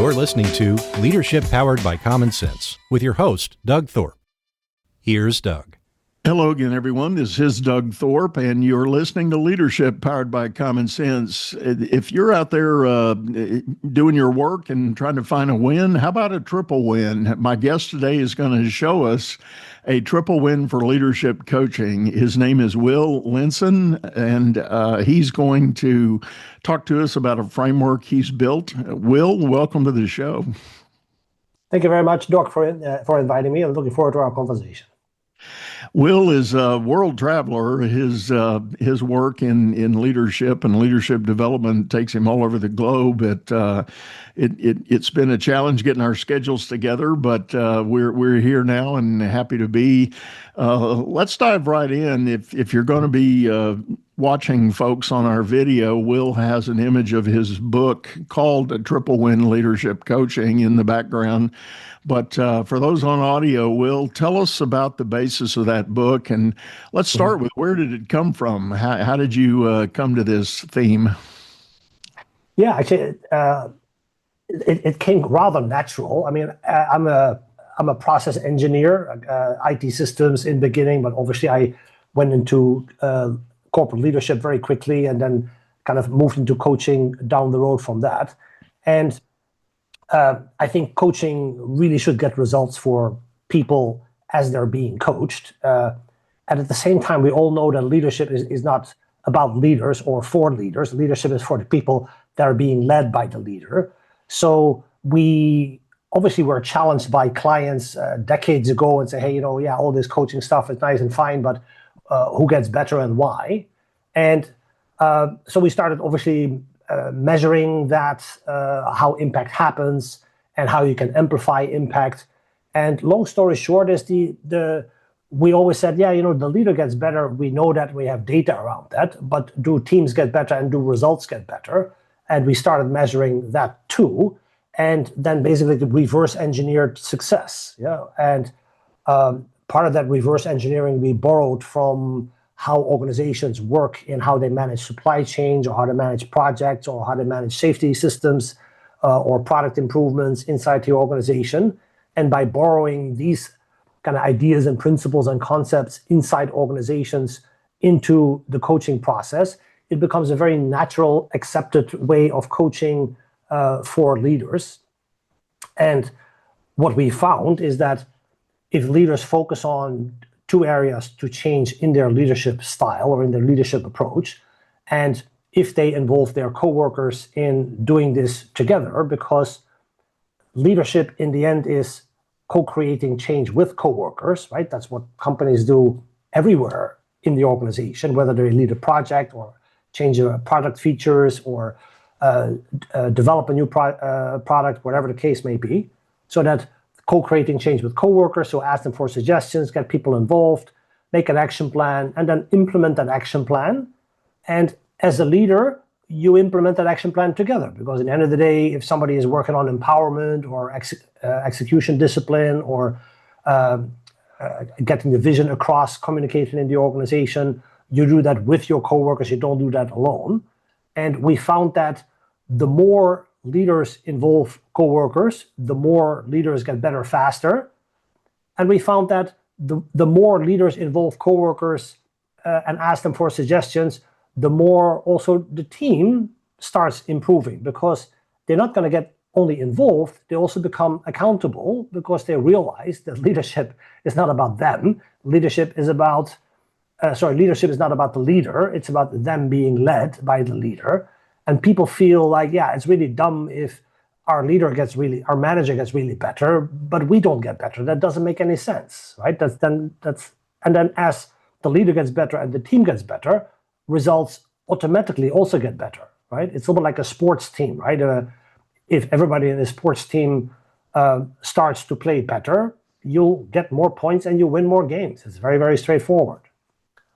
You're listening to Leadership Powered by Common Sense with your host, Doug Thorpe. Here's Doug. Hello again, everyone. This is Doug Thorpe, and you're listening to Leadership Powered by Common Sense. If you're out there doing your work and trying to find a win, how about a triple win? My guest today is going to show us a triple win for leadership coaching. His name is Will Linssen, and he's going to talk to us about a framework he's built. Will, welcome to the show. Thank you very much, Doc, for inviting me. I'm looking forward to our conversation. Will is a world traveler. His work in leadership and leadership development takes him all over the globe. It's been a challenge getting our schedules together, but we're here now and happy to be. Let's dive right in. If you're going to be watching folks on our video, Will has an image of his book called Triple Win Leadership Coaching in the background. But for those on audio, Will, tell us about the basis of that book. And let's start with, where did it come from? How did you come to this theme? Yeah, actually, it came rather natural. I mean, I'm a process engineer, IT systems in the beginning, but obviously I went into corporate leadership very quickly and then kind of moved into coaching down the road from that. And I think coaching really should get results for people as they're being coached. And at the same time, we all know that leadership is not about leaders or for leaders. Leadership is for the people that are being led by the leader. So we obviously were challenged by clients decades ago and say, hey, all this coaching stuff is nice and fine, but who gets better and why? And so we started obviously measuring that, how impact happens and how you can amplify impact. And long story short is we always said, the leader gets better. We know that, we have data around that, but do teams get better and do results get better? And we started measuring that too. And then basically reverse engineered success. Yeah. And part of that reverse engineering we borrowed from how organizations work in how they manage supply chains or how they manage projects or how they manage safety systems or product improvements inside the organization. And by borrowing these kind of ideas and principles and concepts inside organizations into the coaching process, it becomes a very natural, accepted way of coaching for leaders. And what we found is that if leaders focus on two areas to change in their leadership style or in their leadership approach, and if they involve their coworkers in doing this together, because leadership in the end is co-creating change with coworkers, right? That's what companies do everywhere in the organization, whether they lead a project or change product features or develop a new product, whatever the case may be. So that co-creating change with coworkers, so ask them for suggestions, get people involved, make an action plan, and then implement that action plan. And as a leader, you implement that action plan together, because at the end of the day, if somebody is working on empowerment or execution discipline or getting the vision across, communicating in the organization, you do that with your coworkers, you don't do that alone. And we found that the more leaders involve coworkers, the more leaders get better faster. And we found that the more leaders involve coworkers and ask them for suggestions, the more also the team starts improving, because they're not going to get only involved, they also become accountable, because they realize that leadership is not about them. Leadership is not about the leader, it's about them being led by the leader. And people feel like, it's really dumb if our manager gets really better, but we don't get better. That doesn't make any sense, right? And then as the leader gets better and the team gets better, results automatically also get better, right? It's almost like a sports team, right? If everybody in the sports team starts to play better, you'll get more points and you win more games. It's very, very straightforward.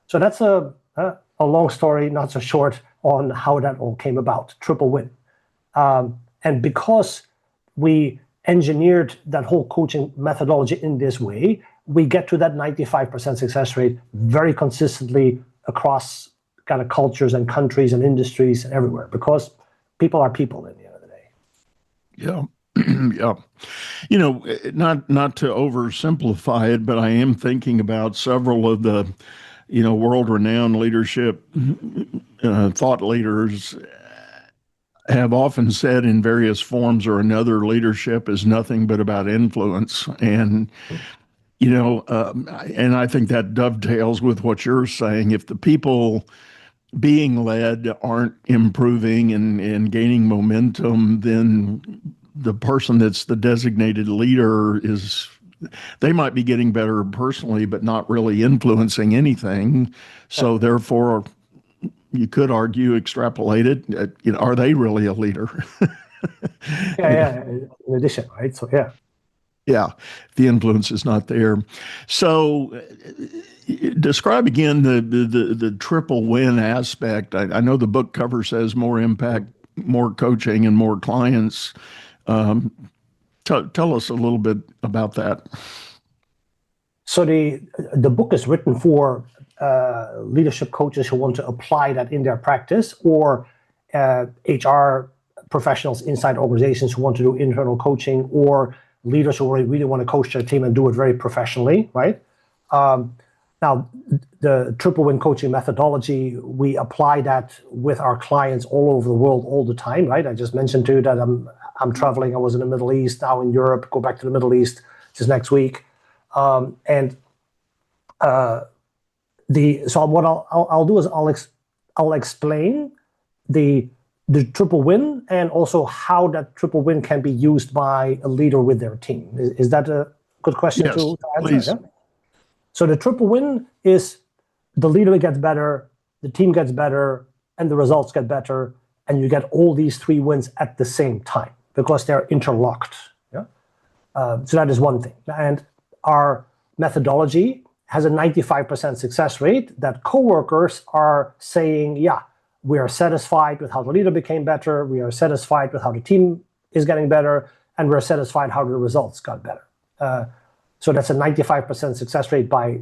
So that's a long story, not so short, on how that all came about, triple win. And because we engineered that whole coaching methodology in this way, we get to that 95% success rate very consistently across kind of cultures and countries and industries and everywhere, because people are people at the end of the day. Yeah. Yeah. You know, not to oversimplify it, but I am thinking about several of the, world-renowned leadership thought leaders have often said in various forms or another, leadership is nothing but about influence. And and I think that dovetails with what you're saying. If the people being led aren't improving and gaining momentum, then the person that's the designated leader they might be getting better personally, but not really influencing anything. So therefore, you could argue, extrapolate it, are they really a leader? Yeah. In addition, right? So yeah. Yeah, the influence is not there. So, describe again the triple win aspect. I know the book cover says more impact, more coaching, and more clients. Um, tell us a little bit about that. So the book is written for leadership coaches who want to apply that in their practice, or HR professionals inside organizations who want to do internal coaching, or leaders who really want to coach their team and do it very professionally, right? Now, the triple win coaching methodology, we apply that with our clients all over the world all the time, right? I just mentioned to you that I'm traveling. I was in the Middle East, now in Europe, go back to the Middle East just next week. So what I'll do is I'll explain the triple win and also how that triple win can be used by a leader with their team. Is that a good question yes, to answer? please. Yeah? So the triple win is the leader gets better, the team gets better, and the results get better, and you get all these three wins at the same time because they're interlocked. Yeah. So that is one thing. And our methodology has a 95% success rate that coworkers are saying, yeah, we are satisfied with how the leader became better, we are satisfied with how the team is getting better, and we're satisfied how the results got better. So that's a 95% success rate by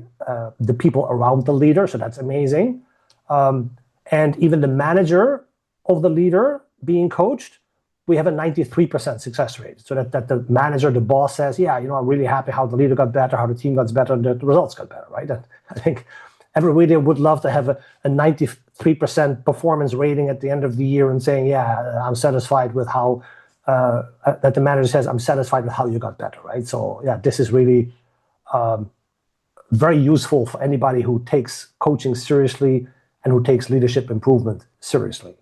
the people around the leader, so that's amazing. And even the manager of the leader being coached, we have a 93% success rate. So that the manager, the boss says, yeah, I'm really happy how the leader got better, how the team got better, the results got better, right? And I think every leader would love to have a 93% performance rating at the end of the year and saying, yeah, I'm satisfied with how, that the manager says, I'm satisfied with how you got better, right? So yeah, this is really very useful for anybody who takes coaching seriously and who takes leadership improvement seriously.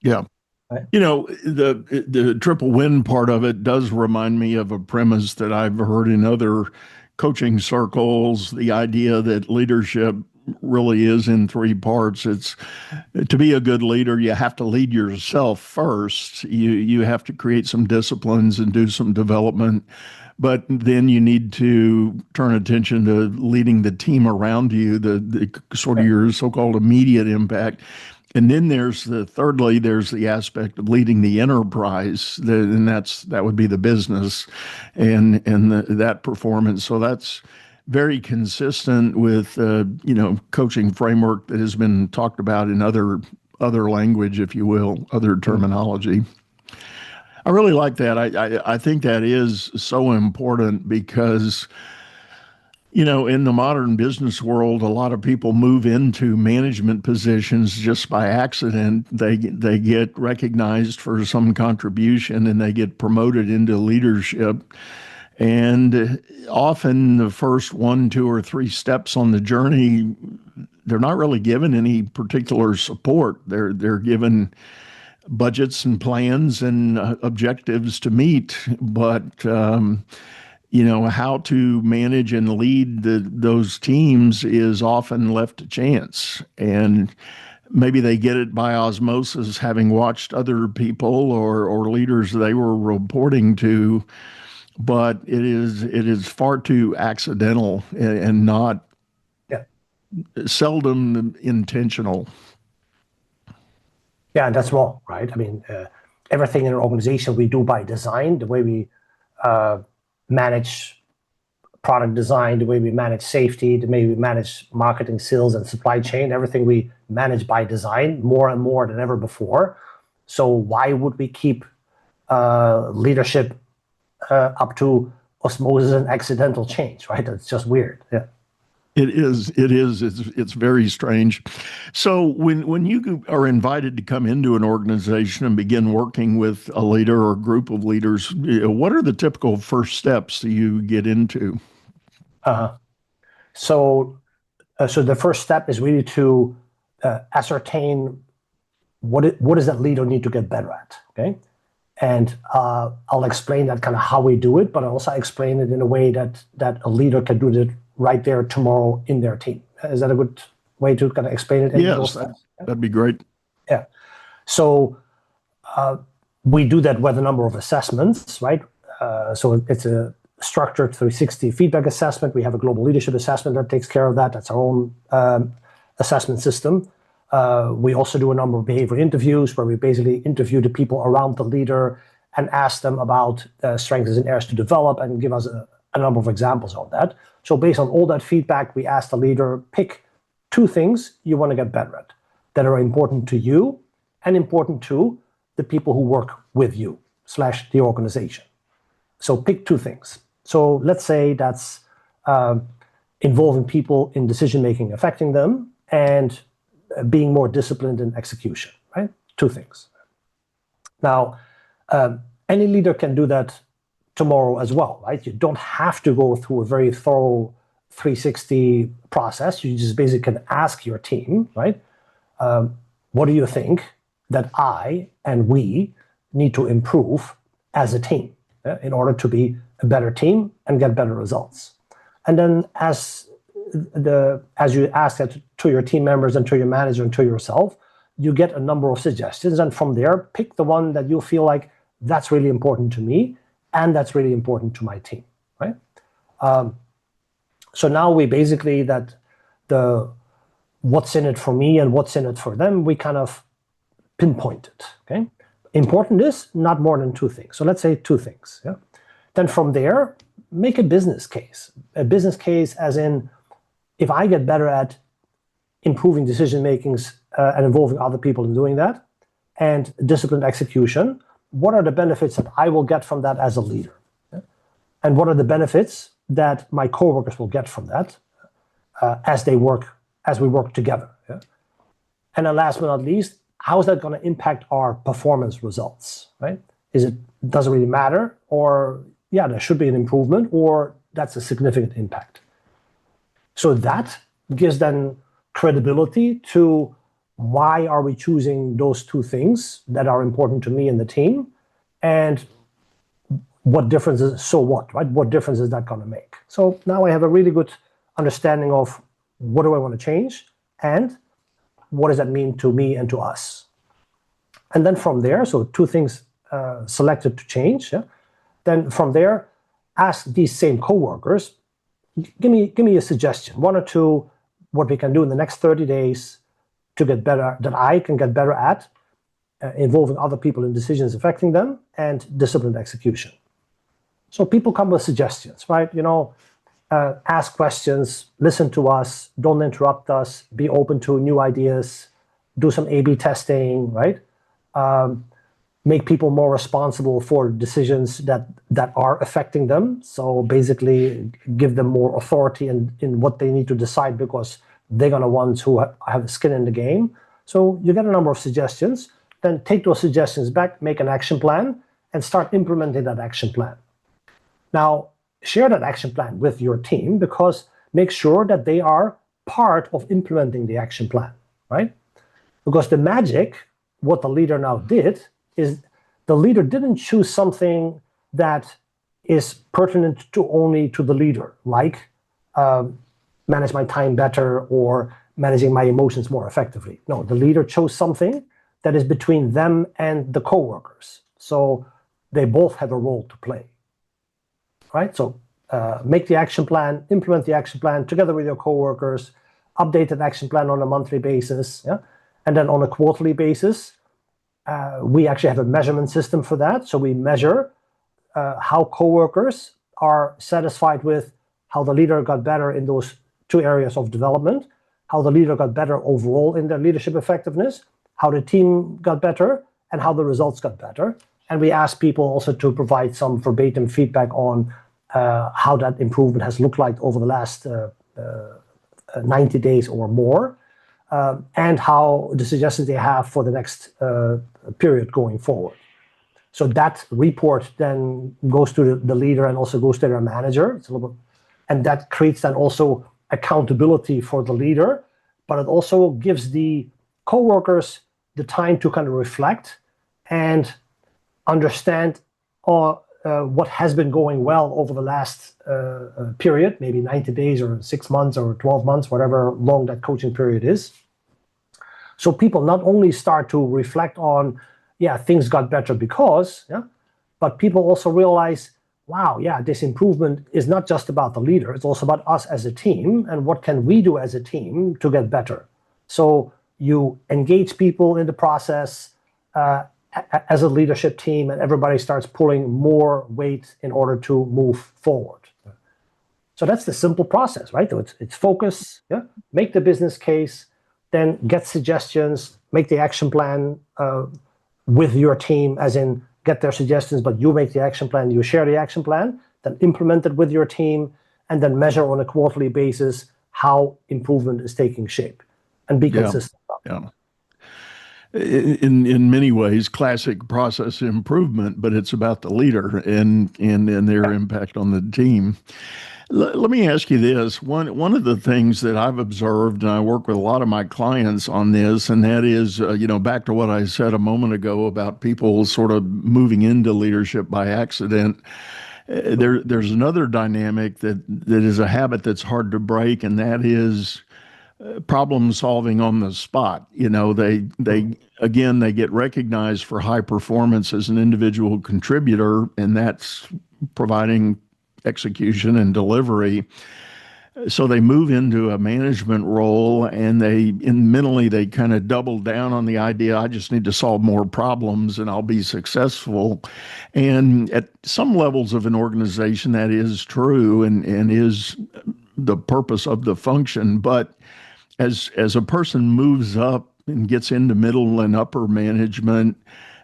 Yeah. Right. The triple win part of it does remind me of a premise that I've heard in other coaching circles, the idea that leadership really is in three parts. It's to be a good leader, you have to lead yourself first. You have to create some disciplines and do some development, but then you need to turn attention to leading the team around you, the sort of your so-called immediate impact. And then thirdly, there's the aspect of leading the enterprise, and that would be the business and that performance. So that's very consistent with coaching framework that has been talked about in other language, if you will, other terminology. I really like that. I think that is so important because in the modern business world, a lot of people move into management positions just by accident. They get recognized for some contribution and they get promoted into leadership. And often the first 1, 2, or 3 steps on the journey, they're not really given any particular support. They're given budgets and plans and objectives to meet, but how to manage and lead those teams is often left to chance. And maybe they get it by osmosis, having watched other people or leaders they were reporting to, but it is far too accidental and not seldom intentional. Yeah, and that's wrong, right? I mean, everything in an organization we do by design, the way we manage product design, the way we manage safety, the way we manage marketing, sales, and supply chain, everything we manage by design more and more than ever before. So why would we keep leadership up to osmosis and accidental change, right? It's just weird. Yeah. It is. It's very strange. So when you are invited to come into an organization and begin working with a leader or a group of leaders, what are the typical first steps you get into? So the first step is really to ascertain what does that leader need to get better at, okay? And I'll explain that kind of how we do it, but I'll also explain it in a way that a leader can do it right there tomorrow in their team. Is that a good way to kind of explain it? Yes, that'd be great. Yeah. So we do that with a number of assessments, right? So it's a structured 360 feedback assessment. We have a global leadership assessment that takes care of that. That's our own assessment system. We also do a number of behavior interviews where we basically interview the people around the leader and ask them about strengths and areas to develop and give us a number of examples of that. So based on all that feedback, we ask the leader, pick 2 things you want to get better at that are important to you and important to the people who work with you / the organization. So pick 2 things. So let's say that's involving people in decision-making, affecting them, and being more disciplined in execution, right? 2 things. Now, any leader can do that tomorrow as well, right? You don't have to go through a very thorough 360 process. You just basically can ask your team, right? What do you think that I and we need to improve as a team in order to be a better team and get better results? And then as you ask that to your team members and to your manager and to yourself, you get a number of suggestions. And from there, pick the one that you feel like that's really important to me and that's really important to my team, right? So now we basically that the what's in it for me and what's in it for them, we kind of pinpoint it, okay? Important is not more than 2 things. So let's say 2 things, yeah? Then from there, make a business case. A business case as in, if I get better at improving decision makings and involving other people in doing that, and disciplined execution, what are the benefits that I will get from that as a leader? Yeah? And what are the benefits that my coworkers will get from that as we work together? Yeah? And then last but not least, how is that going to impact our performance results, right? Does it really matter? Or yeah, there should be an improvement, or that's a significant impact. So that gives then credibility to why are we choosing those 2 things that are important to me and the team, and what differences, so what, right? What difference is that going to make? So now I have a really good understanding of what do I want to change and what does that mean to me and to us. And then from there, so 2 things selected to change, yeah? Then from there, ask these same coworkers, give me a suggestion, 1 or 2, what we can do in the next 30 days to get better, that I can get better at involving other people in decisions affecting them and disciplined execution. So people come with suggestions, right? Ask questions, listen to us, don't interrupt us, be open to new ideas, do some A/B testing, right? Make people more responsible for decisions that are affecting them. So basically give them more authority in what they need to decide because they're going to ones who have skin in the game. So you get a number of suggestions, then take those suggestions back, make an action plan, and start implementing that action plan. Now, share that action plan with your team because make sure that they are part of implementing the action plan, right? Because the magic, what the leader now did, is the leader didn't choose something that is pertinent only to the leader, like manage my time better or managing my emotions more effectively. No, the leader chose something that is between them and the coworkers. So they both have a role to play, right? So make the action plan, implement the action plan together with your coworkers, update that action plan on a monthly basis, yeah? And then on a quarterly basis, we actually have a measurement system for that. So we measure how coworkers are satisfied with how the leader got better in those 2 areas of development, how the leader got better overall in their leadership effectiveness, how the team got better, and how the results got better. And we ask people also to provide some verbatim feedback on how that improvement has looked like over the last 90 days or more, and how the suggestions they have for the next period going forward. So that report then goes to the leader and also goes to their manager. It's a little bit, and that creates then also accountability for the leader, but it also gives the coworkers the time to kind of reflect and understand what has been going well over the last period, maybe 90 days or 6 months or 12 months, whatever long that coaching period is. So people not only start to reflect on, yeah, things got better because, yeah, but people also realize, wow, yeah, this improvement is not just about the leader, it's also about us as a team, and what can we do as a team to get better? So you engage people in the process as a leadership team, and everybody starts pulling more weight in order to move forward. So that's the simple process, right? So it's focus, yeah, make the business case, then get suggestions, make the action plan with your team, as in get their suggestions, but you make the action plan, you share the action plan, then implement it with your team, and then measure on a quarterly basis how improvement is taking shape, and be consistent. Yeah. In many ways, classic process improvement, but it's about the leader and their impact on the team. Let me ask you this. One of the things that I've observed, and I work with a lot of my clients on this, and that is, back to what I said a moment ago about people sort of moving into leadership by accident. There's another dynamic that is a habit that's hard to break, and that is problem solving on the spot. They get recognized for high performance as an individual contributor, and that's providing execution and delivery. So they move into a management role, and mentally they kind of double down on the idea, I just need to solve more problems and I'll be successful. And at some levels of an organization, that is true and is the purpose of the function. But as a person moves up and gets into middle and upper management,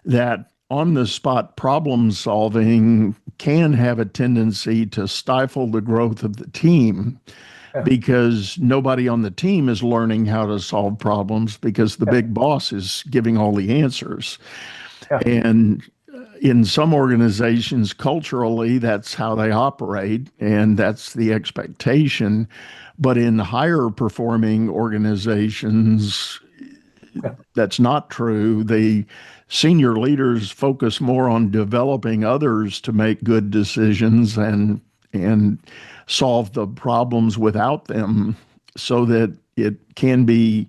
that on-the-spot problem solving can have a tendency to stifle the growth of the team, because nobody on the team is learning how to solve problems because the big boss is giving all the answers. And in some organizations, culturally, that's how they operate, and that's the expectation. But in higher performing organizations, that's not true. The senior leaders focus more on developing others to make good decisions and solve the problems without them, so that it can be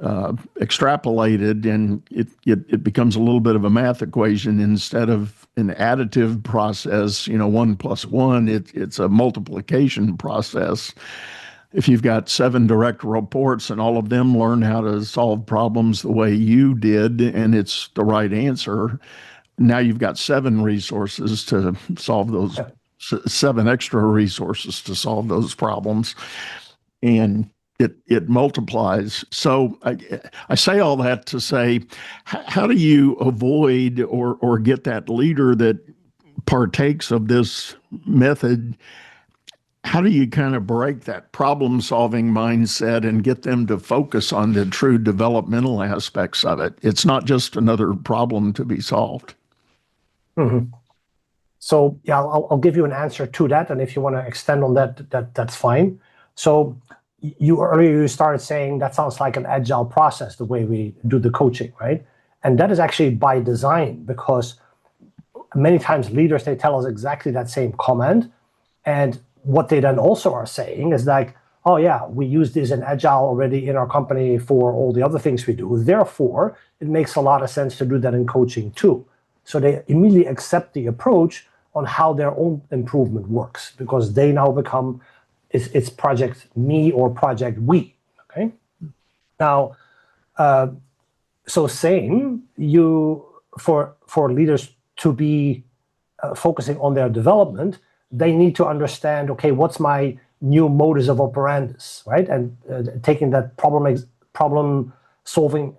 extrapolated, and it becomes a little bit of a math equation instead of an additive process. 1 + 1, it's a multiplication process. If you've got 7 direct reports and all of them learn how to solve problems the way you did, and it's the right answer, now you've got 7 resources to solve those, 7 extra resources to solve those problems, and it multiplies. So I say all that to say, how do you avoid or get that leader that partakes of this method? How do you kind of break that problem-solving mindset and get them to focus on the true developmental aspects of it? It's not just another problem to be solved. Mm-hmm. So yeah, I'll give you an answer to that, and if you want to extend on that's fine. So earlier you started saying that sounds like an agile process, the way we do the coaching, right? And that is actually by design, because many times leaders, they tell us exactly that same comment, and what they then also are saying is like, oh yeah, we use this in agile already in our company for all the other things we do. Therefore, it makes a lot of sense to do that in coaching too. So they immediately accept the approach on how their own improvement works, because they now become, it's project me or project we, okay? Now, so same, for leaders to be focusing on their development, they need to understand, okay, what's my new modus of operandus, right? And taking that problem solving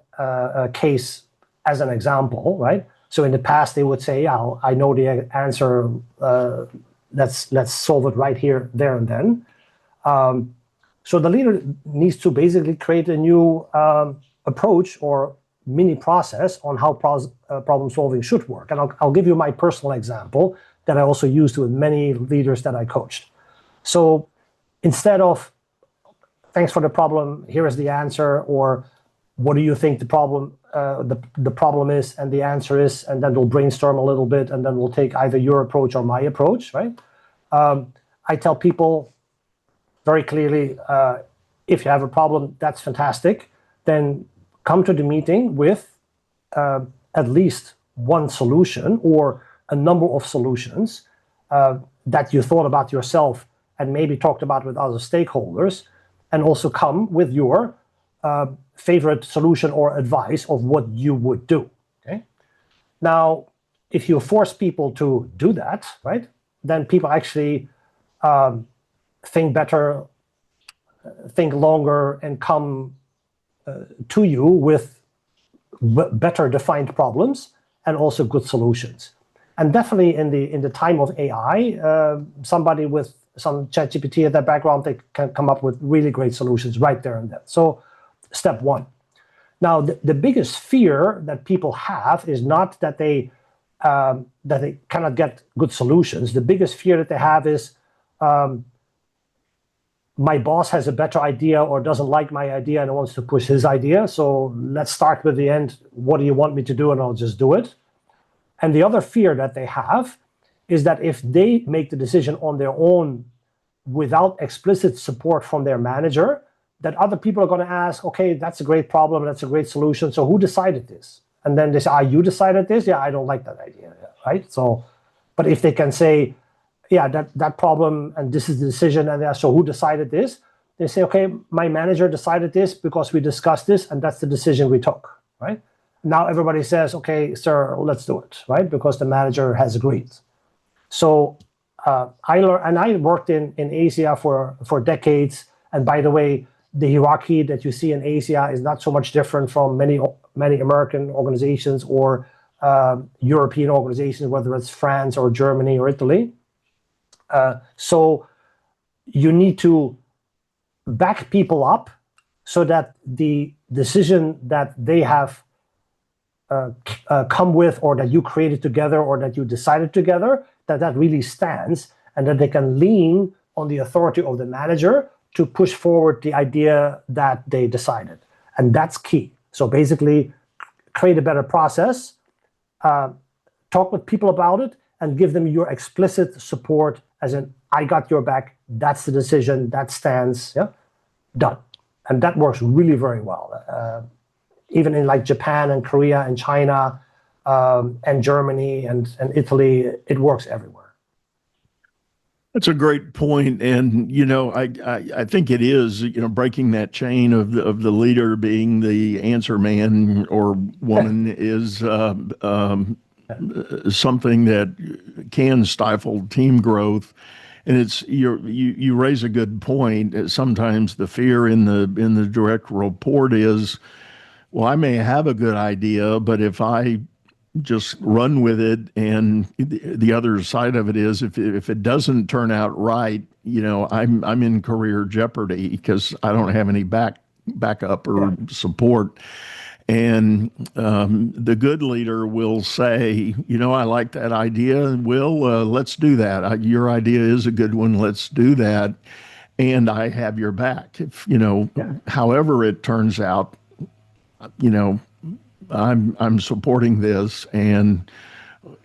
case as an example, right? So in the past, they would say, yeah, I know the answer. Let's solve it right here, there, and then. So the leader needs to basically create a new approach or mini process on how problem solving should work. And I'll give you my personal example that I also used with many leaders that I coached. So instead of, thanks for the problem, here is the answer, or what do you think the problem is and the answer is, and then we'll brainstorm a little bit, and then we'll take either your approach or my approach, right? I tell people very clearly, if you have a problem, that's fantastic. Then come to the meeting with at least one solution or a number of solutions that you thought about yourself and maybe talked about with other stakeholders, and also come with your favorite solution or advice of what you would do. Okay. Now, if you force people to do that, right, then people actually think better, think longer, and come to you with better defined problems and also good solutions. And definitely in the time of AI, somebody with some ChatGPT at their background, they can come up with really great solutions right there and then. So step one. Now, the biggest fear that people have is not that they cannot get good solutions. The biggest fear that they have is my boss has a better idea or doesn't like my idea and wants to push his idea. So let's start with the end. What do you want me to do? And I'll just do it. And the other fear that they have is that if they make the decision on their own without explicit support from their manager, that other people are going to ask, okay, that's a great problem, that's a great solution, so who decided this? And then they say, you decided this? Yeah, I don't like that idea, right? So, but if they can say, yeah, that problem, and this is the decision, and so who decided this? They say, okay, my manager decided this because we discussed this, and that's the decision we took, right? Now everybody says, okay, sir, let's do it, right? Because the manager has agreed. So I learned, and I worked in Asia for decades. And by the way, the hierarchy that you see in Asia is not so much different from many American organizations or European organizations, whether it's France or Germany or Italy. So you need to back people up so that the decision that they have come with, or that you created together, or that you decided together, that really stands, and that they can lean on the authority of the manager to push forward the idea that they decided. And that's key. So basically, create a better process, talk with people about it, and give them your explicit support, as in, I got your back, that's the decision, that stands, yeah, done. And that works really very well. Even in like Japan and Korea and China and Germany and Italy, it works everywhere. That's a great point. And, I think it is, breaking that chain of the leader being the answer man or woman is something that can stifle team growth. And you raise a good point. Sometimes the fear in the direct report is, well, I may have a good idea, but if I just run with it, and the other side of it is, if it doesn't turn out right, I'm in career jeopardy because I don't have any backup or support. And the good leader will say, I like that idea, Will, let's do that. Your idea is a good one. Let's do that. And I have your back. If, however it turns out, I'm supporting this, and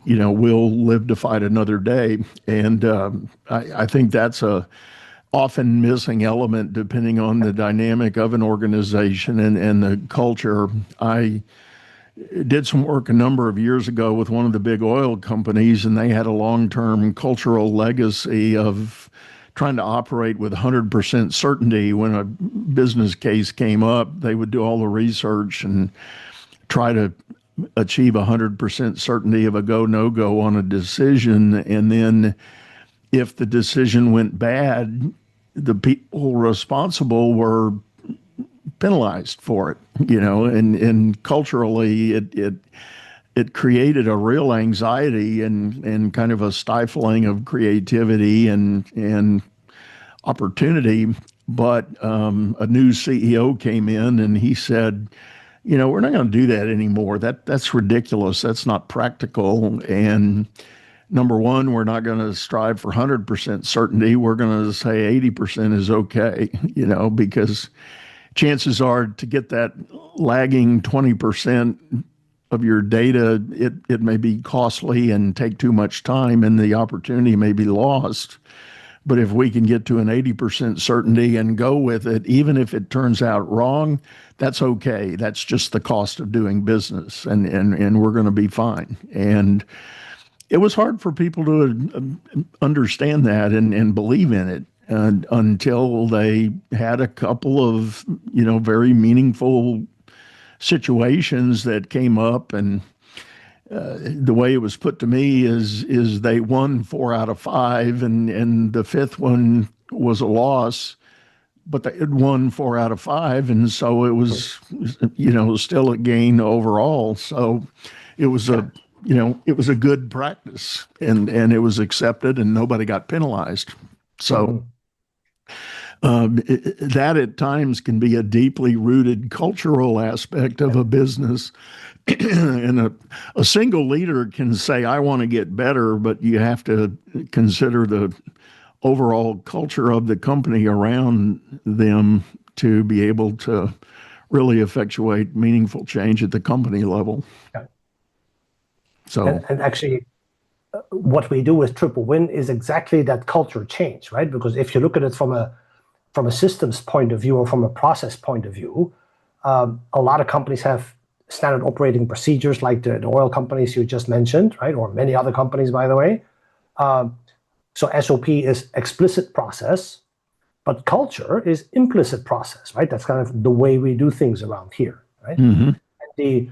we'll live to fight another day. And I think that's a often missing element depending on the dynamic of an organization and the culture. I did some work a number of years ago with one of the big oil companies, and they had a long-term cultural legacy of trying to operate with 100% certainty. When a business case came up, they would do all the research and try to achieve 100% certainty of a go, no-go on a decision. And then if the decision went bad, the people responsible were penalized for it, and culturally it created a real anxiety and kind of a stifling of creativity and opportunity. But a new CEO came in and he said, we're not going to do that anymore. That's ridiculous. That's not practical. And number one, we're not going to strive for 100% certainty. We're going to say 80% is okay, because chances are to get that lagging 20% of your data, it may be costly and take too much time and the opportunity may be lost. But if we can get to an 80% certainty and go with it, even if it turns out wrong, that's okay. That's just the cost of doing business, and we're going to be fine. And it was hard for people to understand that and believe in it until they had a couple of, very meaningful situations that came up. And the way it was put to me is they won 4 out of 5, and the fifth one was a loss, but they had won 4 out of 5, and so it was, still a gain overall. So it was it was a good practice, and it was accepted, and nobody got penalized. So that at times can be a deeply rooted cultural aspect of a business. And a single leader can say, I want to get better, but you have to consider the overall culture of the company around them to be able to really effectuate meaningful change at the company level. Yeah. So, and actually, what we do with Triple Win is exactly that culture change, right? Because if you look at it from a systems point of view or from a process point of view, a lot of companies have standard operating procedures like the oil companies you just mentioned, right? Or many other companies, by the way. So SOP is explicit process, but culture is implicit process, right? That's kind of the way we do things around here, right? mm-hmm.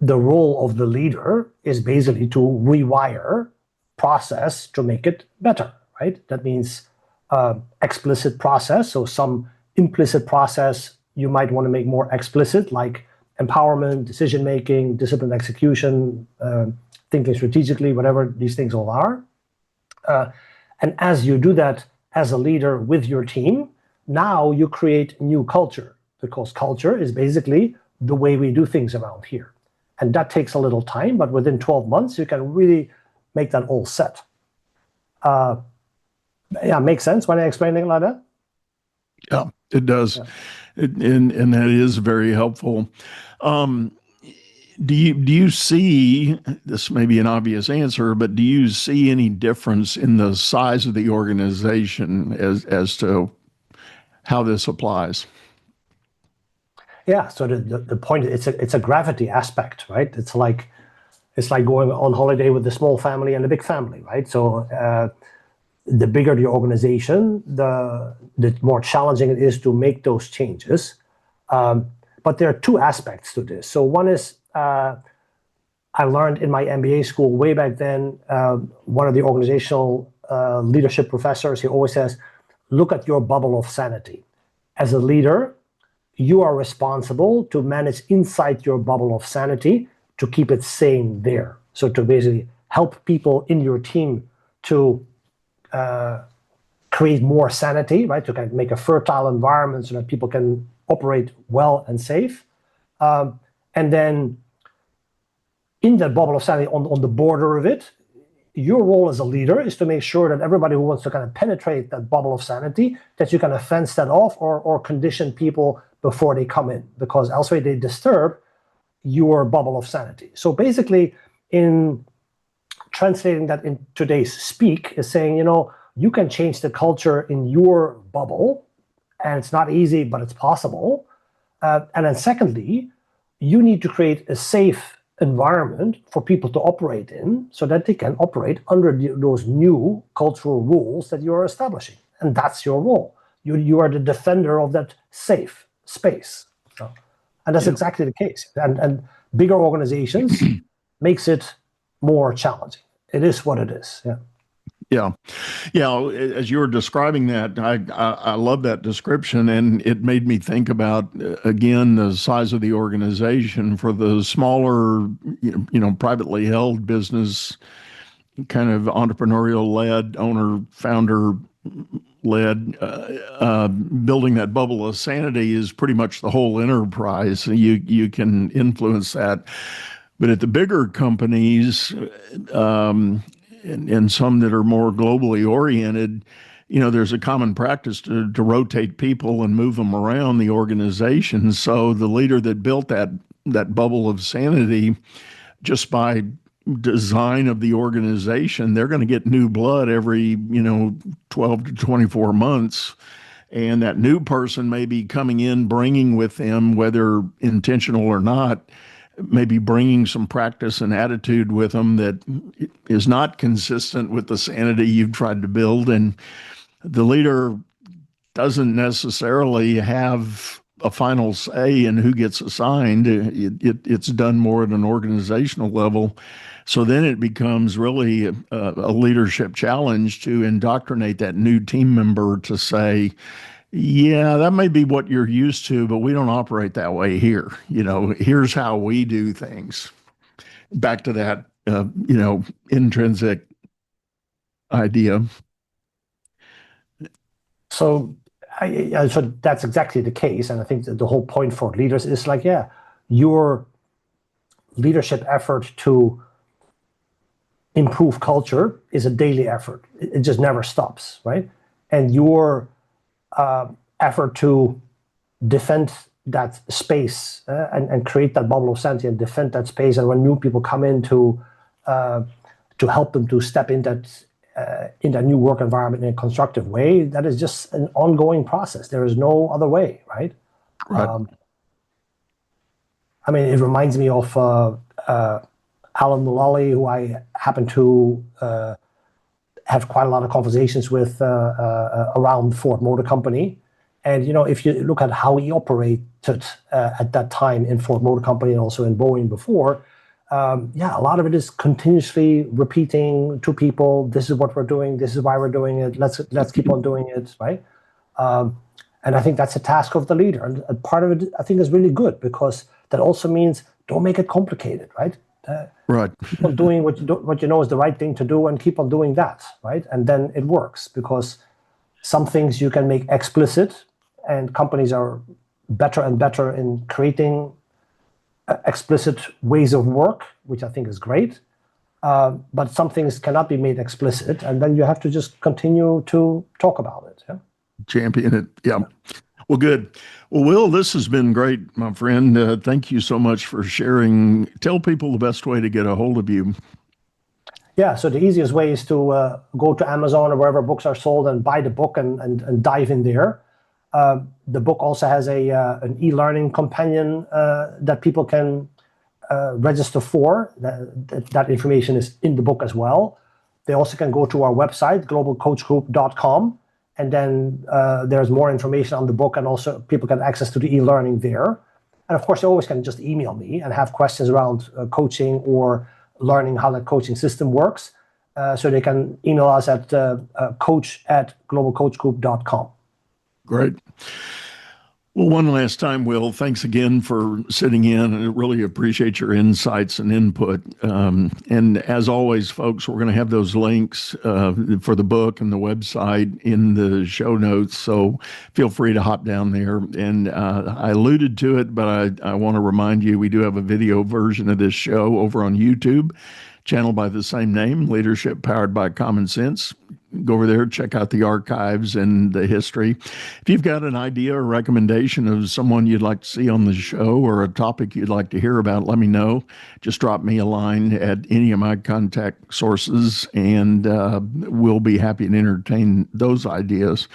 The role of the leader is basically to rewire process to make it better, right? That means explicit process. So some implicit process you might want to make more explicit, like empowerment, decision-making, disciplined execution, thinking strategically, whatever these things all are. And as you do that as a leader with your team, now you create new culture, because culture is basically the way we do things around here. And that takes a little time, but within 12 months, you can really make that all set. Makes sense when I explain it like that? Yeah, it does. Yeah. And that is very helpful. Do you see, this may be an obvious answer, but do you see any difference in the size of the organization as to how this applies? Yeah, so the point, it's a gravity aspect, right? It's like going on holiday with the small family and the big family, right? So the bigger the organization, the more challenging it is to make those changes. But there are two aspects to this. So one is, I learned in my MBA school way back then, one of the organizational leadership professors, he always says, look at your bubble of sanity. As a leader, you are responsible to manage inside your bubble of sanity to keep it sane there. So to basically help people in your team to create more sanity, right? To kind of make a fertile environment so that people can operate well and safe. And then in that bubble of sanity, on the border of it, your role as a leader is to make sure that everybody who wants to kind of penetrate that bubble of sanity, that you kind of fence that off or condition people before they come in, because elsewhere they disturb your bubble of sanity. So basically, in translating that in today's speak, is saying, you can change the culture in your bubble, and it's not easy, but it's possible. And then secondly, you need to create a safe environment for people to operate in so that they can operate under those new cultural rules that you're establishing. And that's your role. You are the defender of that safe space. And that's exactly the case. And bigger organizations makes it more challenging. It is what it is. Yeah. Yeah. Yeah. As you were describing that, I love that description. And it made me think about, again, the size of the organization for the smaller, privately held business, kind of entrepreneurial led, owner, founder led. Building that bubble of sanity is pretty much the whole enterprise. You can influence that. But at the bigger companies, and some that are more globally oriented, there's a common practice to rotate people and move them around the organization. So the leader that built that bubble of sanity, just by design of the organization, they're going to get new blood every 12 to 24 months. And that new person may be coming in, bringing with them, whether intentional or not, maybe bringing some practice and attitude with them that is not consistent with the sanity you've tried to build. And the leader doesn't necessarily have a final say in who gets assigned. It's done more at an organizational level. So then it becomes really a leadership challenge to indoctrinate that new team member to say, yeah, that may be what you're used to, but we don't operate that way here. Here's how we do things. Back to that, intrinsic idea. So, so that's exactly the case. And I think that the whole point for leaders is like, your leadership effort to improve culture is a daily effort. It just never stops, right? And your effort to defend that space and create that bubble of sanity and defend that space. And when new people come in to help them to step in that new work environment in a constructive way, that is just an ongoing process. There is no other way, right? Right. It reminds me of Alan Mulally, who I happen to have quite a lot of conversations with around Ford Motor Company. And, if you look at how he operated at that time in Ford Motor Company and also in Boeing before, a lot of it is continuously repeating to people, this is what we're doing, this is why we're doing it, let's keep on doing it, right? And I think that's a task of the leader. And part of it, I think, is really good, because that also means don't make it complicated, right? Right. Keep on doing what you know is the right thing to do, and keep on doing that, right? And then it works, because some things you can make explicit, and companies are better and better in creating explicit ways of work, which I think is great. But some things cannot be made explicit, and then you have to just continue to talk about it. Yeah? Champion it. Yeah. Well, good. Well, Will, this has been great, my friend. Thank you so much for sharing. Tell people the best way to get a hold of you. Yeah, so the easiest way is to go to Amazon or wherever books are sold and buy the book and dive in there. The book also has an e-learning companion that people can register for. That information is in the book as well. They also can go to our website, globalcoachgroup.com. And then there's more information on the book, and also people can access to the e-learning there. And of course, they always can just email me and have questions around coaching or learning how that coaching system works. So they can email us at coach@globalcoachgroup.com. Great. Well, one last time, Will, thanks again for sitting in. I really appreciate your insights and input. And as always, folks, we're going to have those links for the book and the website in the show notes. So feel free to hop down there. And I alluded to it, but I want to remind you, we do have a video version of this show over on YouTube, channel by the same name, Leadership Powered by Common Sense. Go over there, check out the archives and the history. If you've got an idea or recommendation of someone you'd like to see on the show or a topic you'd like to hear about, let me know. Just drop me a line at any of my contact sources, and we'll be happy to entertain those ideas.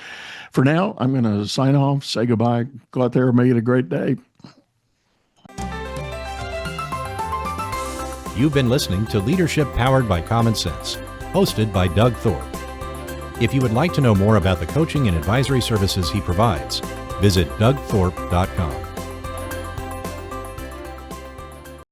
For now, I'm going to sign off, say goodbye. Go out there and make it a great day. You've been listening to Leadership Powered by Common Sense, hosted by Doug Thorpe. If you would like to know more about the coaching and advisory services he provides, visit dougthorpe.com.